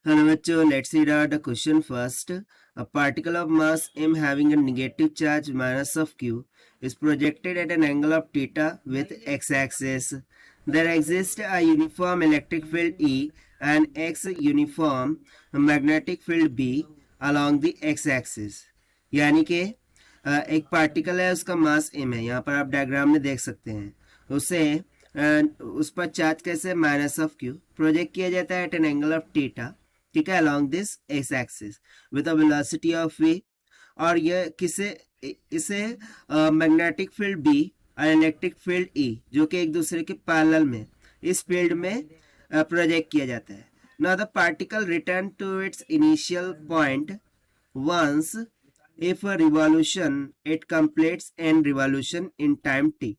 Hello bachcho, let's read out the question first. A particle of mass m having a negative charge minus of q is projected at an angle of theta with x-axis. There exists a uniform electric field E and x uniform magnetic field B along the x-axis. यानी कि एक particle है, उसका मास m है. यहाँ पर आप diagram में देख सकते हैं. उसे उस पर चार्ज कैसे माइनस ऑफ क्यू प्रोजेक्ट किया जाता है at an angle of theta, ठीक है, along this x axis with a velocity of v. और ये इसे मैग्नेटिक फील्ड बी और इलेक्ट्रिक फील्ड ई जो कि एक दूसरे के पैरेलल में इस फील्ड में प्रोजेक्ट किया जाता है. Now the particle return to its initial point once if a revolution it completes n revolution in time t.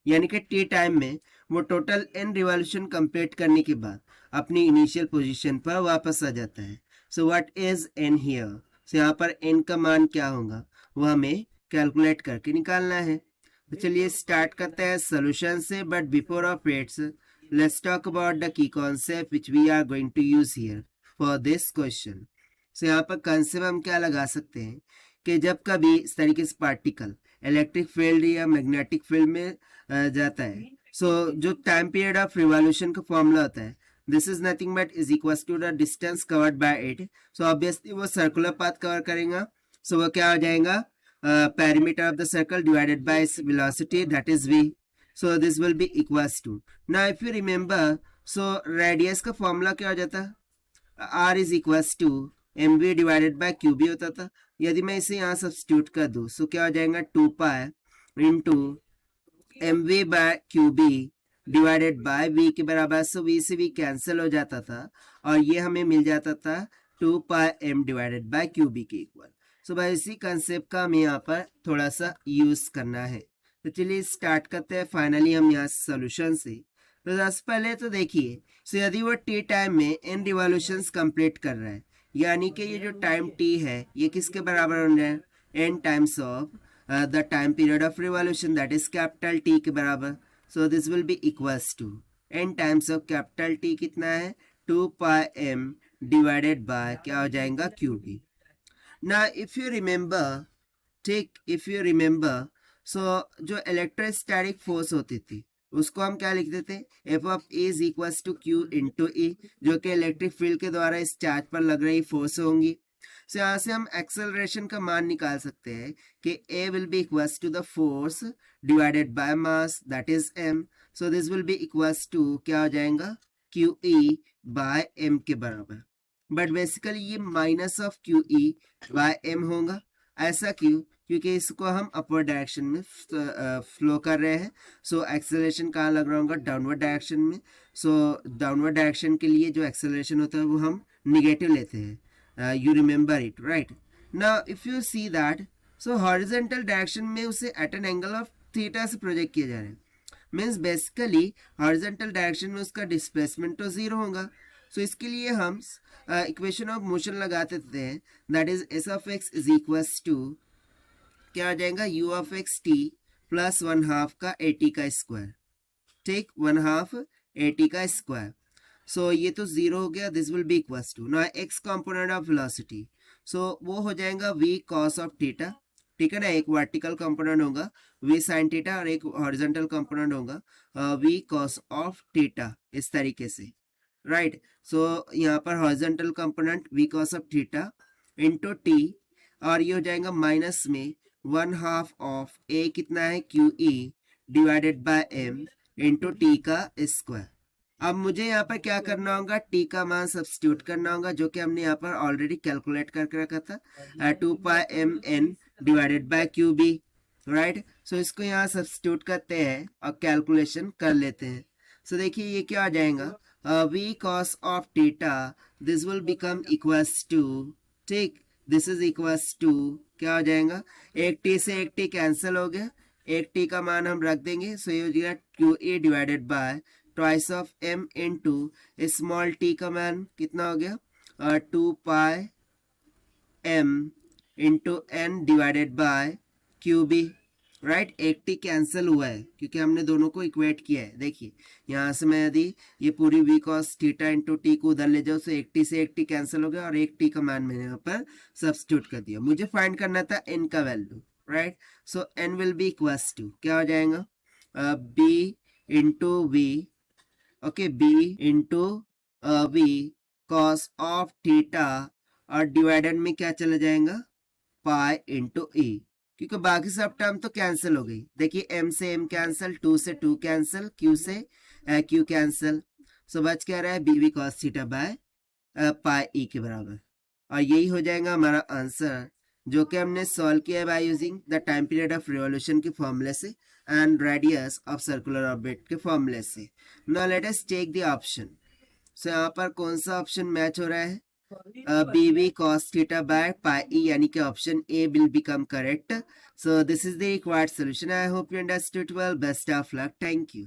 यानी कि t टाइम में वो टोटल n रिवॉल्यूशन कंप्लीट करने के बाद अपनी इनिशियल पोजीशन पर वापस आ जाता है. So what is n here? So यहाँ पर n का मान क्या होगा वो हमें कैलकुलेट करके निकालना है. तो चलिए स्टार्ट करते हैं सोल्यूशन से. But before of its let's talk about the key concept which we are going to use here for this question. So यहाँ पर कंसेप्ट हम क्या लगा सकते हैं कि जब कभी इस तरीके से पार्टिकल इलेक्ट्रिक फील्ड या मैग्नेटिक फील्ड में जाता है, सो जो टाइम पीरियड ऑफ रिवॉल्यूशन का फॉर्मूला होता है this is nothing but is equal to the distance covered by it. So obviously वो सर्कुलर पाथ कवर करेगा. सो वो क्या हो जाएगा, perimeter of the circle divided by its velocity that is v. So this will be equals to, now if you remember, so radius का formula क्या हो जाता, r is equals to m v divided by Q b होता था. यदि मैं इसे यहाँ सब्स्टिट्यूट कर दूं सो क्या हो जाएगा, 2 pi into m v by Q b divided by v के बराबर. सो वी से वी कैंसिल हो जाता था और ये हमें मिल जाता था 2 pi M divided by Q B के इक्वल. सो भाई इसी कंसेप्ट का हमें यहाँ पर थोड़ा सा यूज करना है. तो चलिए स्टार्ट करते हैं फाइनली हम यहाँ सोल्यूशन से. तो सबसे पहले तो देखिए, सो यदि वो टी टाइम में n रिवॉल्यूशंस कंप्लीट कर रहा है, यानी कि ये जो टाइम t है ये किसके बराबर हो रहा है, n times of the time period of revolution that is capital T के बराबर. So this will be equals to n times of capital T कितना है, 2 पाई m डिवाइडेड बाय क्या हो जाएगा, QB. ना इफ यू रिमेंबर, ठीक, इफ यू रिमेंबर, सो जो इलेक्ट्रोस्टैटिक फोर्स होती थी उसको हम क्या लिखते थे, F of A is equals to Q into E, जो कि इलेक्ट्रिक फील्ड के द्वारा इस चार्ज पर लग रही फोर्स होंगी. सो यहाँ से हम एक्सेलरेशन का मान निकाल सकते हैं कि A will be equals to the force divided by mass that is M. So this will be equals to क्या हो जाएगा, क्यू ई बाय एम के बराबर. बट बेसिकली ये minus of Q E by M होगा. ऐसा क्यों, क्योंकि इसको हम अपवर्ड डायरेक्शन में फ्लो कर रहे हैं. सो एक्सेलरेशन कहाँ लग रहा होगा, डाउनवर्ड डायरेक्शन में. सो डाउनवर्ड डायरेक्शन के लिए जो एक्सेलरेशन होता है वो हम निगेटिव लेते हैं. You remember it, right. Now if you see that, so horizontal direction में उसे at an angle of theta से प्रोजेक्ट किया जा रहा है. मीन्स बेसिकली हॉरिजॉन्टल डायरेक्शन में उसका डिस्प्लेसमेंट तो जीरो होगा. सो इसके लिए हम इक्वेशन ऑफ मोशन लगाते थे, that is s of x is equals to क्या आ जाएगा, u of x t plus 1/2 का ए टी का स्क्वायर, ठीक, 1/2 ए टी का स्क्वायर. सो ये तो जीरो हो गया, this will be equals to ना x component of velocity. So वो हो जाएगा वी कॉस ऑफ थीटा, ठीक है ना. एक वर्टिकल कंपोनेंट होगा वी साइन थीटा और एक हॉरिजॉन्टल कंपोनेंट होगा वी कॉस ऑफ थीटा, इस तरीके से, राइट. सो यहाँ पर horizontal component we cos of theta into T, और ये हो जाएगा माइनस में 1/2 ऑफ ए कितना है, q e divided by m into t का स्क्वायर. अब मुझे यहाँ पर क्या करना होगा, टी का मान सब्स्टिट्यूट करना होगा, जो कि हमने यहाँ पर ऑलरेडी कैलकुलेट करके रखा था, 2 pi M N divided by Q B, right. So इसको यहाँ सब्स्टिट्यूट करते हैं और कैलकुलेशन कर लेते हैं. सो देखिए ये क्या आ जाएगा, v cos of theta this will become equals to, ठीक, दिस इज इक्वल्स टू क्या हो जाएगा, एक टी से एक टी कैंसिल हो गया, एक टी का मान हम रख देंगे. सो ये हो जाएगा Q A divided by twice of M into small T का मान कितना हो गया, 2 pi M into N divided by Q B, right, एक टी कैंसिल हुआ है क्योंकि हमने दोनों को इक्वेट किया है। देखिए यहाँ से मैं यदि ये पूरी v cos theta into t को उधर ले जाऊँ तो एक टी से एक टी कैंसिल हो गया और एक टी का मान मैंने यहाँ पर सब्स्टिट्यूट कर दिया। मुझे फाइंड करना था एन का value, right. So n will be equals to क्या हो जाएगा, b into v, okay, b into v cos of theta और डिवाइडेड में क्या चला जाएगा, पाई इंटू ई, क्योंकि बाकी सब टर्म तो कैंसिल हो गई। देखिए एम से एम कैंसिल, टू से टू कैंसिल, क्यू से क्यू कैंसिल, सो बच क्या रहा है B V cos theta by pi E के बराबर। और यही हो जाएगा हमारा आंसर जो कि हमने सॉल्व किया है by using the time period of revolution के फॉर्मूले से and radius of circular orbit के फॉर्मूले से। Now let us take the option. So यहाँ पर कौन सा ऑप्शन मैच हो रहा है, B V cos theta by pi E, यानी कि option A will become correct. So this is the required solution. I hope you understood well. Best of luck, thank you.